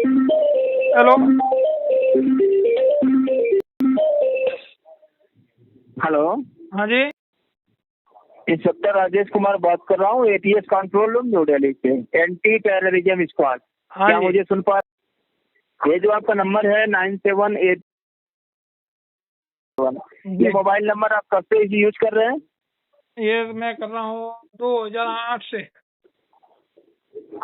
Hello. Hello, हाँ जी। Inspector Rajesh Kumar बात कर रहा हूँ, ATS control room new Delhi से, एंटी टेररिज्म स्क्वाड। हाँ क्या जी। मुझे सुन पा? ये जो आपका नंबर है 9781, ये मोबाइल नंबर आप कब से यूज कर रहे हैं? ये मैं कर रहा हूँ 2008 से।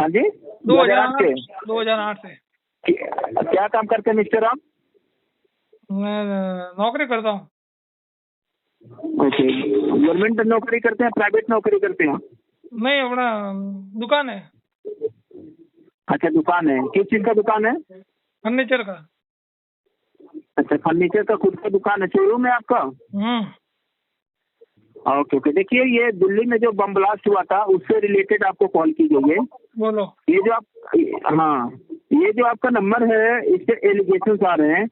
हाँ जी, 2008 से। 2008 से। क्या काम करते हैं मिस्टर आप? मैं नौकरी करता हूँ। ओके, गवर्नमेंट नौकरी करते हैं, प्राइवेट नौकरी करते हैं? नहीं, अपना दुकान है। अच्छा, दुकान है। किस चीज का दुकान है? फर्नीचर का। अच्छा, फर्नीचर का खुद का दुकान है, शोरूम है आपका? Okay okay. देखिए, ये दिल्ली में जो बम ब्लास्ट हुआ था उससे रिलेटेड आपको कॉल की गई है। बोलो। ये जो आप, हाँ, ये जो आपका नंबर है इससे एलिगेशन आ रहे हैं।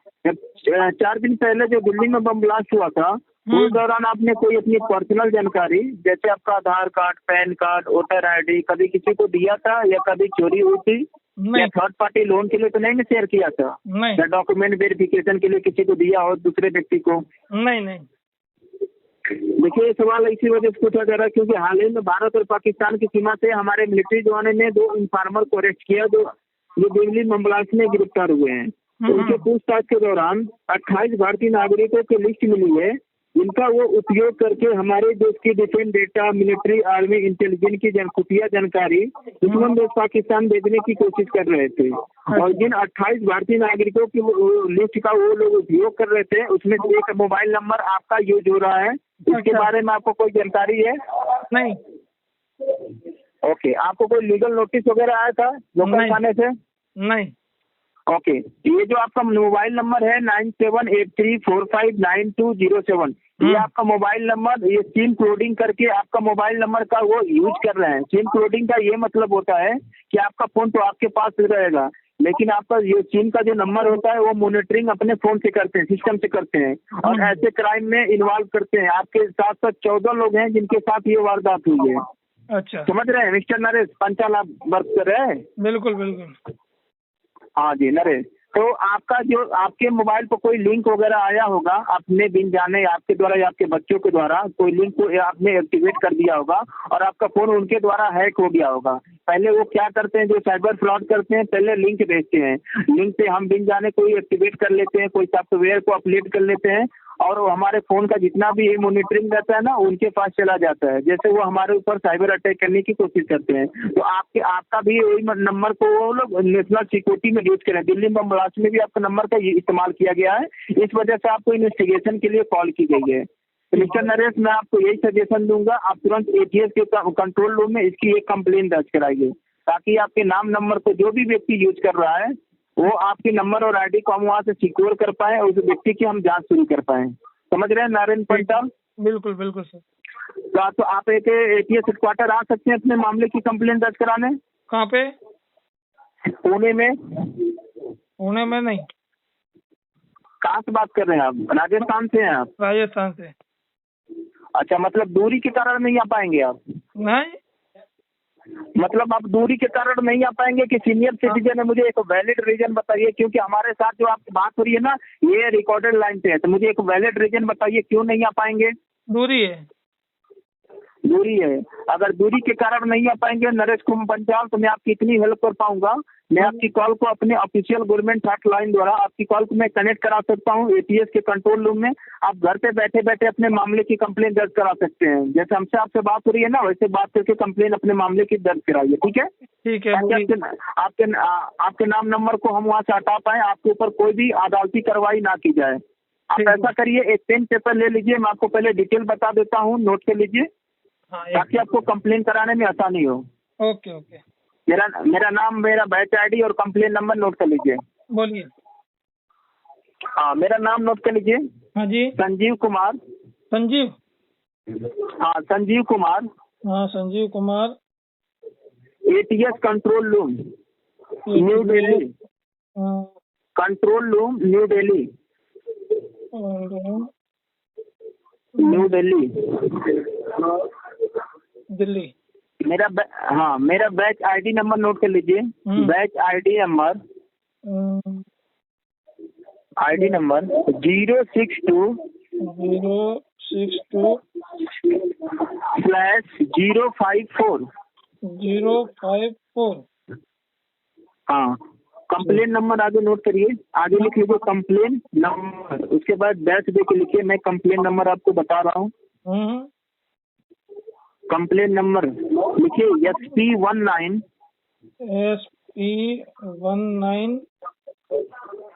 4 दिन पहले जो दिल्ली में बम ब्लास्ट हुआ था उस दौरान आपने कोई अपनी पर्सनल जानकारी जैसे आपका Aadhaar card, PAN card, voter ID कभी किसी को दिया था या कभी चोरी हुई थी? या थर्ड पार्टी लोन के लिए तो नहीं शेयर किया था? नहीं। या डॉक्यूमेंट वेरिफिकेशन के लिए किसी को दिया हो, दूसरे व्यक्ति को? नहीं नहीं। देखिए, ये सवाल इसी वजह से पूछा जा रहा है क्योंकि हाल ही में भारत और पाकिस्तान की सीमा से हमारे मिलिट्री जवानों ने 2 इन्फॉर्मर को अरेस्ट किया जो दिल्ली बम ब्लास्ट में गिरफ्तार हुए हैं। उनके पूछताछ के दौरान 28 भारतीय नागरिकों की लिस्ट मिली है जिनका वो उपयोग करके हमारे देश की defence data, military, army, intelligence की खुफिया जानकारी दुश्मन देश पाकिस्तान भेजने की कोशिश कर रहे थे। और जिन 28 भारतीय नागरिकों की लिस्ट का वो लोग उपयोग कर रहे थे उसमें से एक मोबाइल नंबर आपका यूज हो रहा है। इसके बारे में आपको कोई जानकारी है? नहीं। ओके, आपको कोई लीगल नोटिस वगैरह आया था लोकल थाने से? नहीं। ओके, ये जो आपका मोबाइल नंबर है 9783459207, ये आपका मोबाइल नंबर, ये सिम कोडिंग करके आपका मोबाइल नंबर का वो यूज कर रहे हैं। सिम कोडिंग का ये मतलब होता है कि आपका फोन तो आपके पास रहेगा लेकिन आपका ये सिम का जो नंबर होता है वो मॉनिटरिंग अपने फोन से करते हैं, सिस्टम से करते हैं और ऐसे क्राइम में इन्वॉल्व करते हैं। आपके साथ साथ 14 लोग हैं जिनके साथ ये वारदात हुई है। अच्छा, समझ रहे हैं मिस्टर नरेश? पंचाल आप वर्क कर रहे हैं? बिल्कुल बिल्कुल। हाँ जी नरेश, तो आपका जो आपके मोबाइल पर कोई लिंक वगैरह आया होगा, आपने बिन जाने आपके द्वारा या आपके बच्चों के द्वारा कोई लिंक को आपने एक्टिवेट कर दिया होगा और आपका फोन उनके द्वारा हैक हो गया होगा। पहले वो क्या करते हैं, जो साइबर फ्रॉड करते हैं, पहले लिंक भेजते हैं, लिंक पे हम बिन जाने कोई एक्टिवेट कर लेते हैं, कोई सॉफ्टवेयर को अपडेट कर लेते हैं और वो हमारे फोन का जितना भी मॉनिटरिंग रहता है ना उनके पास चला जाता है। जैसे वो हमारे ऊपर साइबर अटैक करने की कोशिश करते हैं। तो आपका भी वही नंबर को वो लोग नेशनल सिक्योरिटी में यूज करें। दिल्ली बम ब्लास्ट में भी आपका नंबर का इस्तेमाल किया गया है, इस वजह से आपको इन्वेस्टिगेशन के लिए कॉल की गई है। तो मिस्टर नरेश, मैं आपको यही सजेशन दूंगा, आप तुरंत एटीएस के कंट्रोल रूम में इसकी एक कंप्लेन दर्ज कराइए ताकि आपके नाम नंबर को जो भी व्यक्ति यूज कर रहा है वो आपके नंबर और आईडी को हम वहाँ से सिक्योर कर पाए और उस व्यक्ति की हम जांच शुरू कर पाए। समझ रहे हैं नारायण पंचाल? बिल्कुल बिल्कुल सर। तो आप एक एटीएस हेडक्वार्टर आ सकते हैं अपने मामले की कंप्लेन दर्ज कराने। कहाँ पे? पुणे में। पुणे में नहीं। कहाँ से बात कर रहे हैं आप? राजस्थान से हैं आप? राजस्थान से। अच्छा, मतलब दूरी के कारण नहीं आ पाएंगे आप? नहीं, मतलब आप दूरी के कारण नहीं आ पाएंगे कि सीनियर सिटीजन है? मुझे एक वैलिड रीजन बताइए क्योंकि हमारे साथ जो आपकी बात हो रही है ना ये रिकॉर्डेड लाइन पे है, तो मुझे एक वैलिड रीजन बताइए क्यों नहीं आ पाएंगे। दूरी है। दूरी है। अगर दूरी के कारण नहीं आ पाएंगे नरेश कुमार पंचाल तो मैं आपकी इतनी हेल्प कर पाऊंगा, मैं आपकी कॉल को अपने ऑफिशियल गवर्नमेंट हॉटलाइन द्वारा आपकी कॉल को मैं कनेक्ट करा सकता हूं एटीएस के कंट्रोल रूम में। आप घर पे बैठे बैठे अपने मामले की कंप्लेन दर्ज करा सकते हैं। जैसे हमसे आपसे बात हो रही है ना वैसे बात करके कंप्लेन अपने मामले की दर्ज कराइए, ठीक है? ठीक है। आपके नाम नंबर को हम वहाँ से हटा पाए, आपके ऊपर कोई भी अदालती कार्रवाई ना की जाए। आप ऐसा करिए, एक पेन पेपर ले लीजिए, मैं आपको पहले डिटेल बता देता हूँ, नोट कर लीजिए ताकि आपको कंप्लेन कराने में आसानी हो। Okay okay. मेरा नाम, मेरा बैच आईडी और कंप्लेन नंबर नोट कर लीजिए। बोलिए। हाँ, मेरा नाम नोट कर लीजिए। हाँ जी। संजीव कुमार। संजीव? हाँ, संजीव कुमार। हाँ, Sanjeev Kumar. ATS control room new Delhi. Control room new Delhi. New Delhi Delhi. मेरा बैच आईडी नंबर नोट कर लीजिए। Batch ID number ID number 062/054 054। हाँ, कंप्लेन नंबर आगे नोट करिए, आगे लिख लीजिए कंप्लेन नंबर, उसके बाद डैश दे के लिखिए। मैं कंप्लेन नंबर आपको बता रहा हूँ। कंप्लेन नंबर लिखिए SP19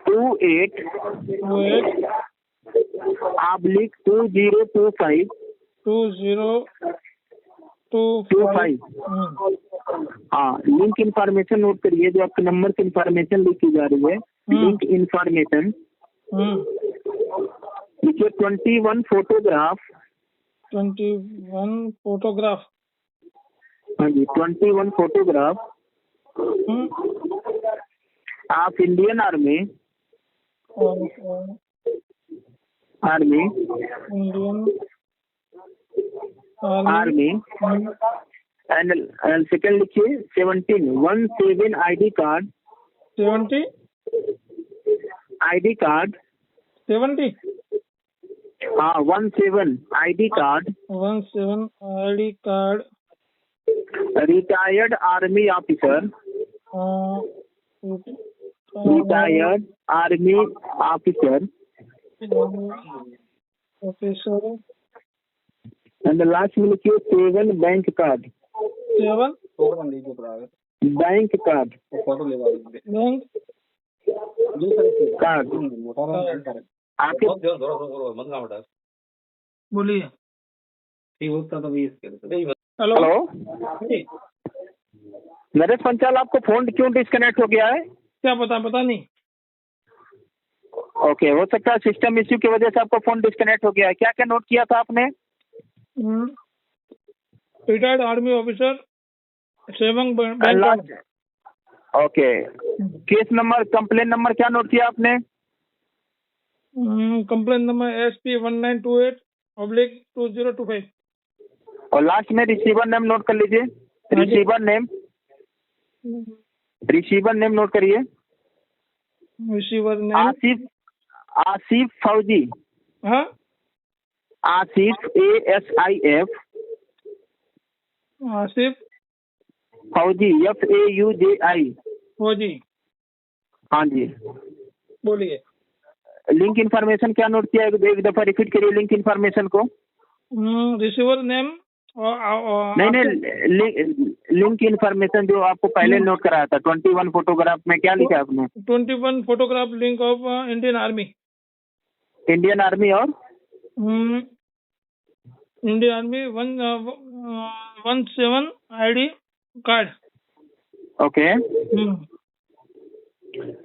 28 28/2025 2025। हाँ, लिंक इंफॉर्मेशन नोट करिए, जो आपके नंबर की इंफॉर्मेशन लिखी जा रही है। लिंक इंफॉर्मेशन लिखिए 21 फोटोग्राफ। 21 फोटोग्राफ। हाँ जी, 21 photograph of Indian army Indian army and second लिखिए 17 ID कार्ड। 70 ID card 70। हाँ, 17 ID card 17 ID card retired army officer. Retired army officer officer. And last में लिखिए 7 bank card. 7 bank card bank card आपके। बोलिए। Hello. Hello Naresh Panchal, आपको phone क्यों disconnect हो गया है? क्या पता नहीं। ओके, हो सकता है सिस्टम इश्यू की वजह से आपका फोन डिस्कनेक्ट हो गया है। क्या क्या नोट किया था आपने? Retired army officer 7 bank. Okay, case number complain number क्या नोट किया आपने? Complain number SP1928/2025। और लास्ट में रिसीवर नेम नोट कर लीजिए। रिसीवर नेम नोट करिए। रिसीवर नेम आसिफ फौजी। हाँ, आसिफ ASIF आसिफ फौजी FAUJI। फौजी। हाँ जी। बोलिए। लिंक इन्फॉर्मेशन क्या नोट किया? एक दफा रिपीट करिए लिंक इन्फॉर्मेशन को। रिसीवर नेम नहीं, लिंक इन्फॉर्मेशन जो आपको पहले नोट कराया था 21 फोटोग्राफ में क्या लिखा आपने? 21 photograph link of Indian army. Indian army और Indian army 17 ID card. Okay,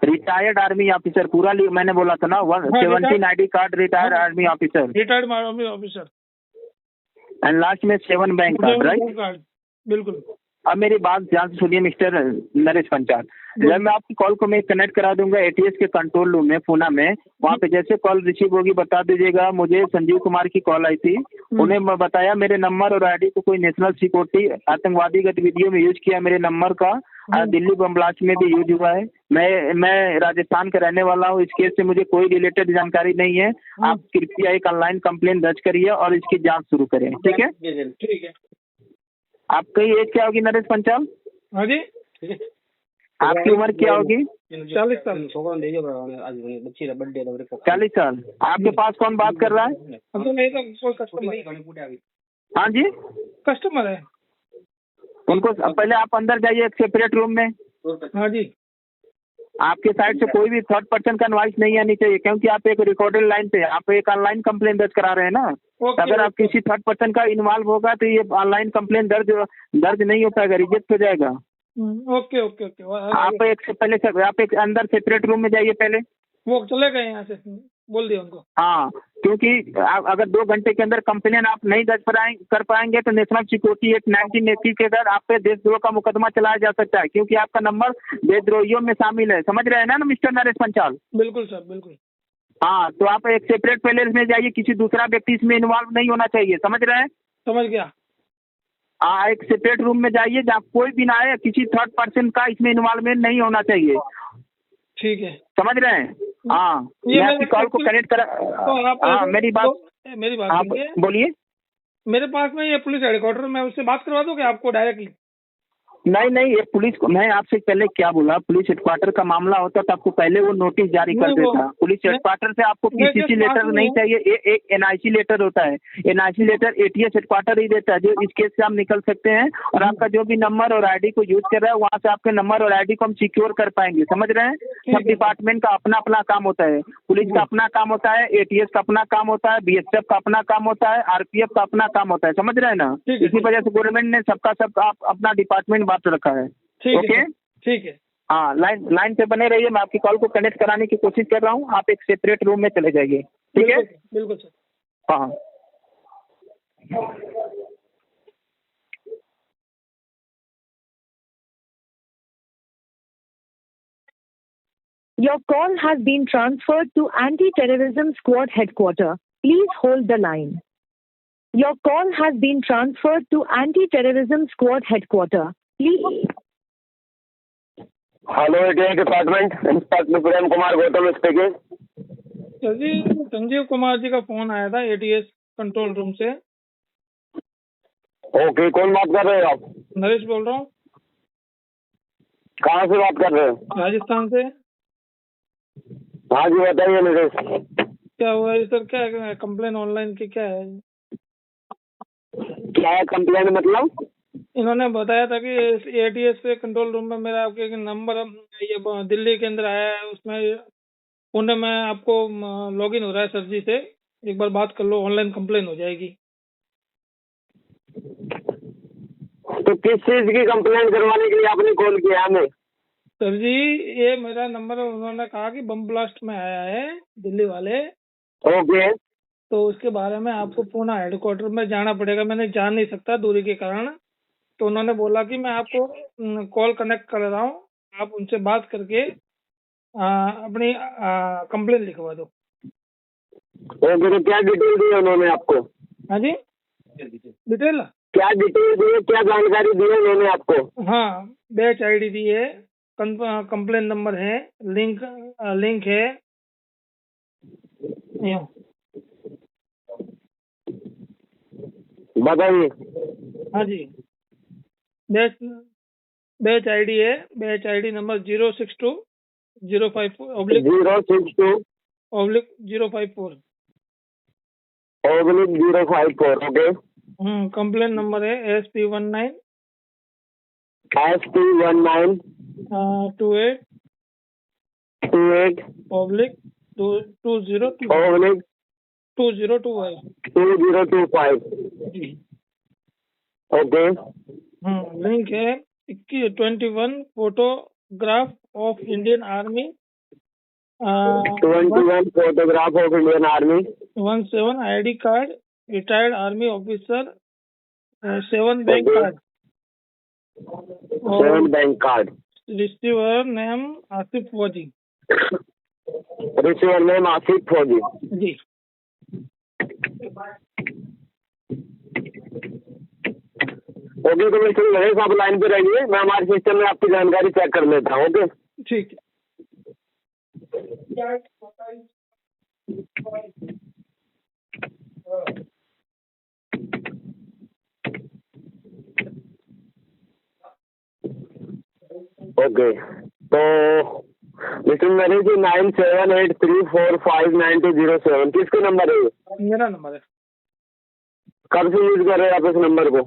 retired army officer पूरा मैंने बोला था ना 17 ID card retired army officer. Retired army officer and last में 7 बैंक कार्ड, राइट? बिल्कुल। अब मेरी बात ध्यान से सुनिए मिस्टर नरेश पंचाल। जब मैं आपकी कॉल को मैं कनेक्ट करा दूंगा ATS के कंट्रोल रूम में पूना में, वहाँ पे जैसे कॉल रिसीव होगी बता दीजिएगा मुझे संजीव कुमार की कॉल आई थी। उन्हें मैं बताया मेरे नंबर और ID को कोई नेशनल सिक्योरिटी आतंकवादी गतिविधियों में यूज किया मेरे नंबर का। दिल्ली बम ब्लास्ट में भी यूज हुआ है। मैं राजस्थान का रहने वाला हूँ। इस केस से मुझे कोई रिलेटेड जानकारी नहीं है। आप कृपया एक ऑनलाइन कंप्लेन दर्ज करिए और इसकी जाँच शुरू करें, ठीक है? ठीक है। आपकी एज क्या होगी नरेश पंचाल? हाँ जी। आपकी उम्र क्या होगी? 40 साल। 40 साल। आपके पास कौन बात कर रहा है? तो नहीं तो कोई कस्टमर। हाँ जी, कस्टमर है। उनको पहले आप अंदर जाइए एक सेपरेट रूम में। हाँ जी। आपके साइड से कोई भी थर्ड पर्सन का नॉइस नहीं आनी चाहिए, क्योंकि आप एक रिकॉर्डेड लाइन पे आप एक ऑनलाइन कंप्लेन दर्ज करा रहे हैं ना। अगर आप किसी थर्ड पर्सन का इन्वॉल्व होगा तो ये ऑनलाइन कंप्लेन दर्ज नहीं हो पाएगा, रिजेक्ट हो जाएगा। ओके। आप एक अंदर सेपरेट रूम में जाइए पहले। वो चले गए यहाँ से, बोल दिया उनको। हाँ, क्योंकि अगर 2 घंटे के अंदर कंप्लेन आप नहीं दर्ज कर पाएंगे तो नेशनल सिक्योरिटी एक्ट 1980 के अंदर आप पे देशद्रोह का मुकदमा चलाया जा सकता है, क्योंकि आपका नंबर देशद्रोहियों में शामिल है। समझ रहे हैं ना मिस्टर नरेश पंचाल? बिल्कुल सर, बिल्कुल। हाँ, तो आप एक सेपरेट पैलेस में जाइए, किसी दूसरा व्यक्ति इसमें इन्वॉल्व नहीं होना चाहिए। समझ रहे हैं? समझ गया। हाँ, एक सेपरेट रूम में जाइए जहाँ कोई भी ना आए, किसी थर्ड पर्सन का इसमें इन्वॉल्वमेंट नहीं होना चाहिए। ठीक है। समझ रहे हैं? हाँ, ये मैं आपकी मेरे कॉल को कनेक्ट कर। तो आप हाँ, मेरी बात आप सुनिए। बोलिए। मेरे पास में ये पुलिस हेडक्वार्टर, मैं उससे बात करवा दूं क्या आपको डायरेक्टली? नहीं नहीं, ये पुलिस को मैं आपसे पहले क्या बोला, पुलिस हेडक्वार्टर का मामला होता तो आपको पहले वो नोटिस जारी कर नहीं, वो देता। पुलिस मैं हेडक्वार्टर से आपको मैं पीसीसी जस्ट पास लेटर में नहीं हूँ। चाहिए, एक एनआईसी लेटर होता है। एनआईसी लेटर एटीएस हेडक्वार्टर ही देता है, जो इस केस से आप निकल सकते हैं। और आपका जो भी नंबर और आईडी को यूज कर रहा है, वहाँ से आपके नंबर और आईडी को हम सिक्योर कर पाएंगे। समझ रहे हैं? सब है। डिपार्टमेंट का अपना अपना काम होता है। पुलिस का अपना काम होता है, एटीएस का अपना काम होता है, बीएसएफ का अपना काम होता है, आरपीएफ का अपना काम होता है। समझ रहे हैं ना? ठीक है, इसी वजह से गवर्नमेंट ने सबका सब अपना डिपार्टमेंट बांट रखा है। ठीक ओके, है, ठीक है। हाँ, लाइन पे बने रहिए। मैं आपकी कॉल को कनेक्ट कराने की कोशिश कर रहा हूँ। आप एक सेपरेट रूम में चले जाइए, ठीक है? बिल्कुल सर। हाँ। Your call has been transferred to Anti-Terrorism Squad Headquarters. Please hold the line. Your call has been transferred to Anti-Terrorism Squad Headquarters. Please. Hello, ATS department, inspector Prem Kumar Gautam speaking. Sir ji, Sanjeev Kumar ji का phone आया था ATS control room से। Okay, कौन बात कर रहे हो आप? नरेश बोल रहा हूँ, कहाँ से बात कर रहे हो? राजस्थान से। हाँ जी, बताइए नरेश। क्या हुआ है सर? क्या कंप्लेन ऑनलाइन की क्या है? क्या है कंप्लेंट मतलब? इन्होंने बताया था कि एटीएस पे कंट्रोल रूम में मेरा आपके नंबर ये दिल्ली के अंदर आया है, उसमें पुणे में आपको लॉगिन हो रहा है सर जी से, एक बार बात कर लो, ऑनलाइन कंप्लेन हो जाएगी। तो किस चीज की कंप्लेंट करवाने के लिए आपने कॉल किया हमें? सर जी, ये मेरा नंबर उन्होंने कहा कि बम ब्लास्ट में आया है दिल्ली वाले, ओके। तो उसके बारे में आपको पुणे हेडक्वार्टर में जाना पड़ेगा। मैंने जा नहीं सकता दूरी के कारण, तो उन्होंने बोला कि मैं आपको कॉल कनेक्ट कर रहा हूँ, आप उनसे बात करके अपनी कंप्लेन लिखवा दो। ओके, तो क्या डिटेल दी है उन्होंने आपको? हाँ जी, डिटेल। क्या डिटेल दी है, क्या जानकारी दी है उन्होंने आपको? हाँ, बैच आईडी दी है, कंप्लेन नंबर है, लिंक है। यूं। बताइए। हाँ जी, बैच आईडी है, batch ID number 062-054 062/054। 054। Okay. Complain number है SP19 SP19 28 28 2025। 2025। जी। ओके। लिंक है 21 photograph of Indian army, 21 photograph of Indian army, 17 ID card, retired army officer, 7 bank card, 7 bank card. Receiver name Asif फौजी। Receiver name Asif फौजी। जी। Okay, तो मैं सुन रहे, आप line पे रहिए, मैं हमारे सिस्टम में आपकी जानकारी चेक कर लेता हूँ। ओके, ठीक है। ओके, तो मिस्टर नरेश जी, 9783459207 किसका नंबर है ये? मेरा नंबर है। कब से यूज कर रहे हैं आप इस नंबर को?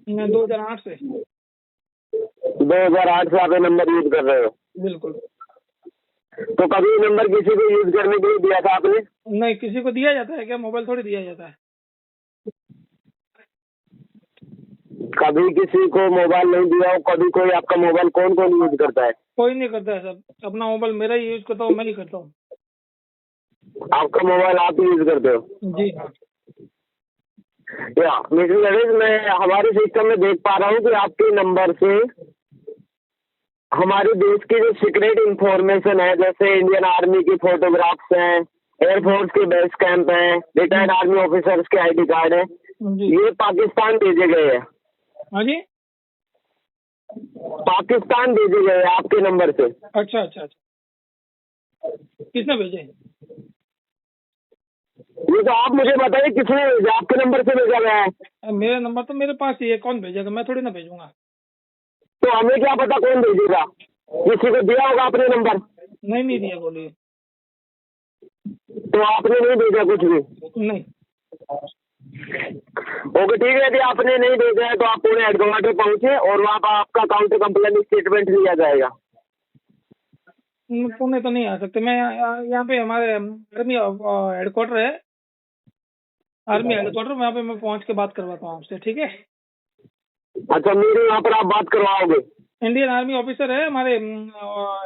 मैं 2008 से। 2008 से आप ये नंबर यूज कर रहे हो? बिल्कुल। तो कभी ये नंबर किसी को यूज करने के लिए दिया था आपने? नहीं, किसी को दिया जाता है क्या? मोबाइल थोड़ी दिया जाता है। कभी किसी को मोबाइल नहीं दिया हो? कभी कोई आपका मोबाइल कौन कौन यूज करता है? कोई नहीं करता है सर, अपना मोबाइल मेरा ही यूज करता हूँ, मैं ही करता हूँ। आपका मोबाइल आप यूज करते हो? जी हाँ। या मिस्टर नरेश, मैं हमारे सिस्टम में देख पा रहा हूँ कि आपके नंबर से हमारे देश की जो सीक्रेट इंफॉर्मेशन है, जैसे इंडियन आर्मी की फोटोग्राफ्स हैं, एयरफोर्स के बेस कैंप हैं, रिटायर्ड आर्मी ऑफिसर्स के आईडी कार्ड है, ये पाकिस्तान भेजे गए हैं। हाँ जी, पाकिस्तान भेजे गए हैं आपके नंबर से। अच्छा अच्छा अच्छा। किसने भेजे? ये तो आप मुझे बताइए किसने भेजा, आपके नंबर से भेजा गया है। मेरा नंबर तो मेरे पास ही है, कौन भेजेगा? मैं थोड़ी ना भेजूंगा। तो हमें क्या पता कौन भेजेगा, किसी को दिया होगा आपने नंबर। नहीं दिया, बोलिए। तो आपने नहीं भेजा कुछ भी? नहीं। ओके ठीक है, यदि आपने नहीं भेजा है तो आप पुणे हेडक्वार्टर पहुंचे और वहाँ पर आपका काउंटर कंप्लेन स्टेटमेंट लिया जाएगा। पुणे तो नहीं आ सकते, मैं यहाँ पे हमारे आर्मी हेडक्वार्टर है, आर्मी हेडक्वार्टर, वहाँ पे मैं पहुँच के बात करवाता हूँ आपसे, ठीक है? अच्छा, मेरे यहाँ पर आप बात करवाओगे? इंडियन आर्मी ऑफिसर है हमारे,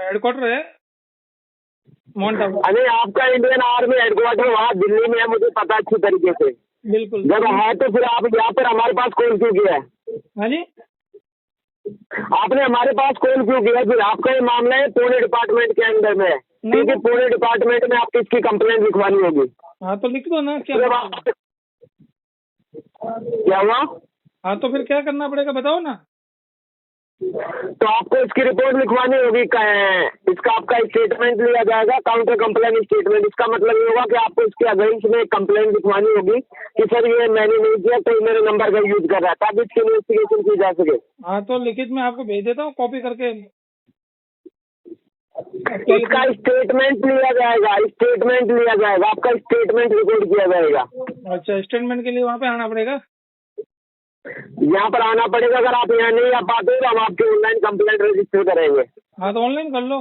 हेडक्वार्टर है माउंट आबू। अरे आपका इंडियन आर्मी हेडक्वार्टर वहाँ दिल्ली में है, मुझे पता अच्छी तरीके से। बिल्कुल। जब है तो फिर आप यहाँ पर हमारे पास कॉल क्यों किया है? हाँ जी, आपने हमारे पास कॉल क्यों किया? फिर आपका ये मामला है पुणे डिपार्टमेंट के अंदर में है, क्योंकि पुणे डिपार्टमेंट में आपको इसकी कंप्लेंट लिखवानी होगी। हाँ तो लिख दो ना, क्या हुआ? हाँ तो फिर क्या करना पड़ेगा बताओ ना। तो आपको इसकी रिपोर्ट लिखवानी होगी, इसका आपका स्टेटमेंट लिया जाएगा, काउंटर कंप्लेन स्टेटमेंट। इसका मतलब ये होगा कि आपको इसके अगेंस्ट में कंप्लेंट लिखवानी होगी कि सर ये मैंने नहीं किया, कोई मेरे नंबर का यूज कर रहा है, ताकि इसकी इन्वेस्टिगेशन की जा सके। हाँ तो लिखित में आपको भेज देता हूँ कॉपी करके। इसका स्टेटमेंट लिया जाएगा, स्टेटमेंट लिया जाएगा, आपका स्टेटमेंट रिकॉर्ड किया जाएगा। अच्छा, स्टेटमेंट के लिए वहाँ पे आना पड़ेगा? यहाँ पर आना पड़ेगा। अगर आप यहाँ नहीं आ पाते तो हम आपकी ऑनलाइन कंप्लेंट रजिस्टर करेंगे। हाँ तो ऑनलाइन कर लो।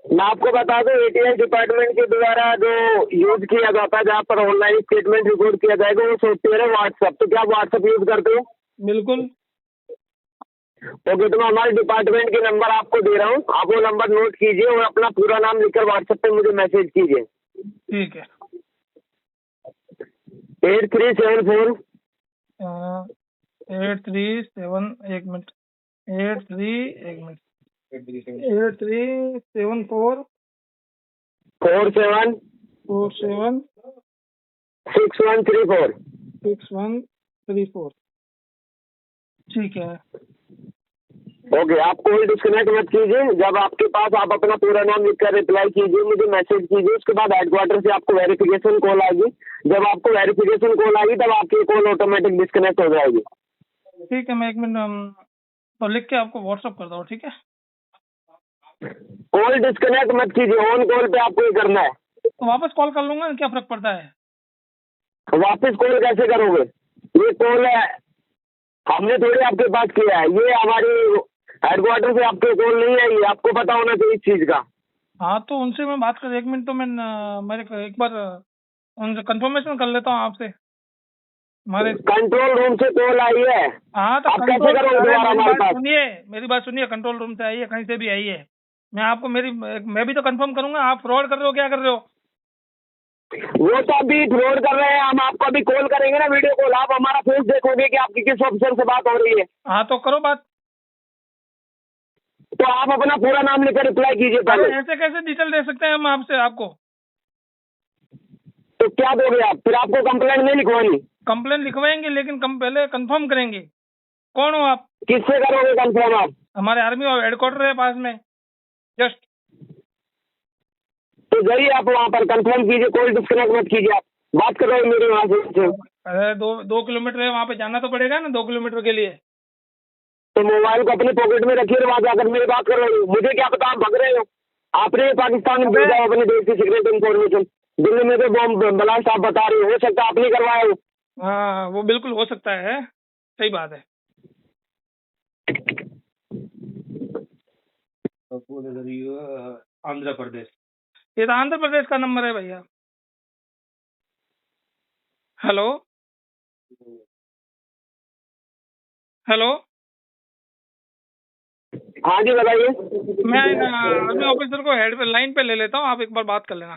मैं आपको बता दूं, एटीएस डिपार्टमेंट के द्वारा जो यूज किया जाता है जहाँ पर ऑनलाइन स्टेटमेंट रिकॉर्ड किया जाएगा, वो सॉफ्टवेयर है व्हाट्सएप। तो क्या आप व्हाट्सएप यूज करते हो? बिल्कुल। ओके, तो मैं हमारे डिपार्टमेंट के नंबर आपको दे रहा हूँ, आप वो नंबर नोट कीजिए और अपना पूरा नाम लिखकर व्हाट्सएप पे मुझे मैसेज कीजिए। ठीक है। 8374 8374 47 6134। 6134। ठीक है। ओके, आप कोई डिस्कनेक्ट मत कीजिए। जब आपके पास आप अपना पूरा नाम लिखकर रिप्लाई कीजिए, मुझे मैसेज कीजिए। उसके बाद हेडक्वार्टर से आपको वेरिफिकेशन कॉल आएगी। जब आपको वेरिफिकेशन कॉल आएगी तब आपकी कॉल ऑटोमेटिक डिस्कनेक्ट हो जाएगी। ठीक है, मैं 1 मिनट तो लिख के आपको व्हाट्सअप करता हूँ, ठीक है? कॉल डिस्कनेक्ट मत कीजिए, ऑन कॉल पे आपको ये करना है। तो वापस कॉल कर लूंगा, क्या फर्क पड़ता है? वापस कॉल कैसे करोगे? ये कॉल है, हमने थोड़ी आपके पास किया है, ये हमारी हेडक्वार्टर से आपके कॉल नहीं है, ये आपको पता होना चाहिए इस चीज का। हाँ तो उनसे मैं बात कर, 1 मिनट तो मैं मेरे एक बार उनसे कंफर्मेशन कर लेता हूँ आपसे। हमारे कंट्रोल रूम से कॉल आई है। हाँ तो आप कैसे करोगे दोबारा हमारे पास? मेरी बात सुनिए, कंट्रोल रूम से आई है, कहीं से भी आई है, मैं आपको मैं भी तो कंफर्म करूंगा। आप फ्रॉड कर रहे हो, क्या कर रहे हो? वो तो अभी फ्रॉड कर रहे हैं, हम आपको अभी कॉल करेंगे ना, वीडियो कॉल, आप हमारा फेस देखोगे कि आपकी किस ऑफिसर से बात हो रही है। हाँ तो करो बात। तो आप अपना पूरा नाम लेकर रिप्लाई कीजिए पहले। ऐसे कैसे डिटेल दे सकते हैं हम आपको? तो क्या दोगे आप? फिर आपको कंप्लेंट नहीं लिखवानी? कंप्लेंट लिखवाएंगे, लेकिन पहले कंफर्म करेंगे। कौन हो आप? किससे करोगे कंफर्म आप? हमारे आर्मी हेडक्वार्टर है पास में, जस्ट। तो जाइए आप वहाँ पर कंफर्म कीजिए, कॉल डिस्कनेक्ट मत कीजिए, आप बात कर रहे हो मेरे वहाँ से। अरे 2 किलोमीटर है, वहाँ पे जाना तो पड़ेगा ना 2 किलोमीटर के लिए। तो मोबाइल को अपने पॉकेट में रखिए, वहाँ जाकर मेरी बात कर रहे हो। मुझे क्या पता आप भग रहे हो? आपने पाकिस्तान में भेजा अपने देश की सीक्रेट इन्फॉर्मेशन। दिल्ली में तो बॉम्ब ब्लास्ट आप बता रहे हो सकता है आप नहीं करवाए हो। हाँ वो बिल्कुल हो सकता है, सही बात है। आंध्र प्रदेश, ये तो आंध्र प्रदेश का नंबर है भैया। हेलो हेलो, हाँ जी बताइए। मैं आर्मी ऑफिसर को हेड पे लाइन पे ले लेता हूँ, आप एक बार बात कर लेना।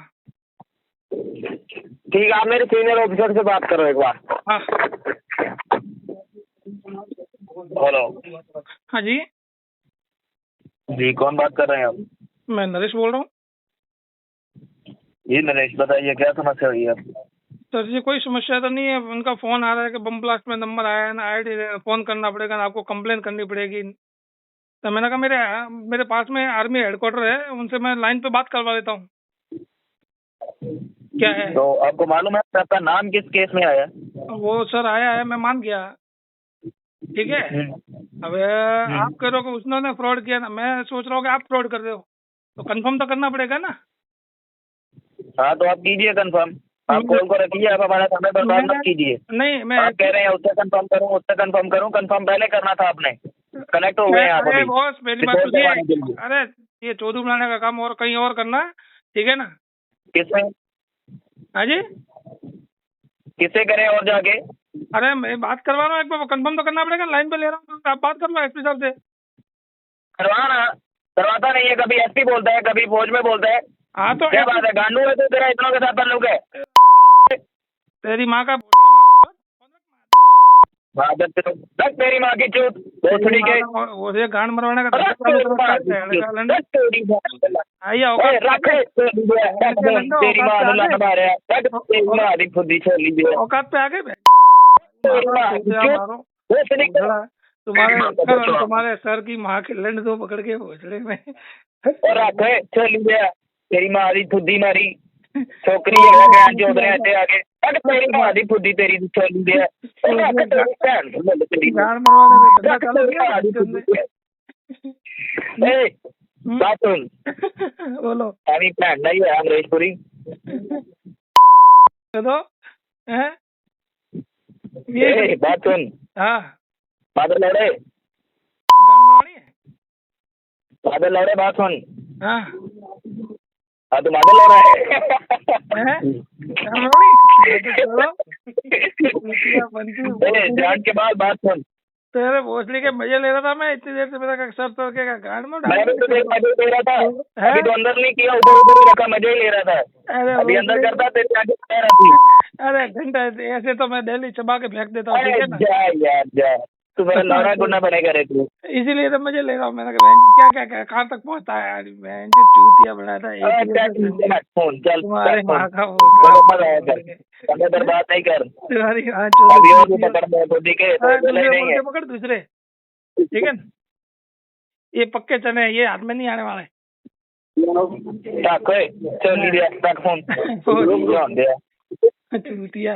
ठीक है, आप मेरे सीनियर ऑफिसर से बात करो एक बार। हाँ हेलो। हाँ जी जी, कौन बात कर रहे हैं आप? मैं नरेश बोल रहा हूँ। जी नरेश, बताइए क्या समस्या हुई है? सर जी कोई समस्या तो नहीं है, उनका फोन आ रहा है कि बम ब्लास्ट में नंबर आया है ना, ID फोन करना पड़ेगा ना, आपको कंप्लेन करनी पड़ेगी। तो मैंने कहा मेरे पास में आर्मी हेडक्वार्टर है, उनसे मैं लाइन पे बात करवा लेता हूँ। क्या है तो आपको मालूम है आपका नाम किस केस में आया? वो सर आया है, मैं मान गया, ठीक है। अब आप कह रहे हो कि उसने फ्रॉड किया ना, मैं सोच रहा हूँ कि आप फ्रॉड कर रहे हो, तो कंफर्म तो करना पड़ेगा ना। हाँ तो आप कीजिए कंफर्म, आप कॉल को रखिए, आप हमारा समय बर्बाद मत कीजिए। नहीं मैं आप कह रहे हैं उससे कंफर्म करूँ, उससे कंफर्म करूँ, कंफर्म पहले करना था आपने। कनेक्ट हो गए हैं आप अरे अभी बॉस पहली बात रिपोर्ट तो ये, करवाने के लिए। अरे ये चोदू बनाने का काम और कहीं और करना, ठीक है ना। किससे हाँ जी, किससे करें और जाके? अरे मैं बात करवा रहा हूँ, एक बार कंफर्म तो करना पड़ेगा, लाइन पे ले रहा हूँ, आप बात कर लो एसपी साहब से। करवाना करवाता नहीं है, कभी एसपी बोलता है, कभी फौज में बोलता है। हाँ तो क्या बात है, गांडू है तो तेरा इतनों के साथ ताल्लुक है? तेरी माँ का भोसड़ा मारो तक तेरी माँ की चूत भोसड़ी के। वो ये गांड मरवाने का रख धक्का तेरी माँ करता की है, चूत, लंडन रख तेरी माँ की आइए चूत। औकात रख तेरी माँ ने लंड मारे, रख तेरी माँ की खुदी छोली दे। औकात पे आ गए तेरी माँ की चूत मारो भोसड़ी के। तुम्हारे सर की माँ के लंड दो पकड़ के भोसड़े में। और रख छोली दे तेरी माँ की खुदी मारी छोकरी है बहन जो उधर ऐसे आगे। रख तेरी माँ की खुदी तेरी छोली दे। रख तेरी बहन तेरी गांड मरवाने में धंधा चालू किया ए बात सुन, बोलो अभी भैन नहीं है अमरीशपुरी दो हैं ए बात सुन, हाँ बादल लौड़े गांड मरवानी है बादल लौड़े, बात सुन। हाँ हाँ तो बादल लौड़ा है हैं गांड मरवानी ए जान के बाद बात सुन, तेरे भोसड़ी के मजे ले रहा था मैं इतनी देर से, मेरा सर तर के गांड में मैं भी तो तेरे मजे ले रहा था, हैं? अभी तो अंदर नहीं किया, ऊपर ऊपर ही रखा, मजे ही ले रहा था। अरे अभी अंदर भोसड़ी- करता तेरे आगे कह रहा थी। अरे घंटा ऐसे तो मैं डेली चबा के फेंक देता हूँ, अरे ठीक है ना। जा यार जा, तू मेरा लौड़ा गुना बनेगा रे तू। इसीलिए तो मुझे ले रहा हूँ, मैंने कहा क्या क्या क्या कहाँ तक पहुँचा है यार, बहन जो चूतिया बनाता है अरे फोन चल तुम्हारे माँ का चलो मजा आया कर, समय बर्बाद नहीं कर। तुम्हारी हाँ अभी और भी पकड़ में खुद ही के तो बोले नहीं है। पकड़ दूसरे, ठीक है ना। ये पक्के चने हैं, ये हाथ में नहीं आने वाले। तक चल दिया तक फोन फोन। ध्यान दिया चूतिया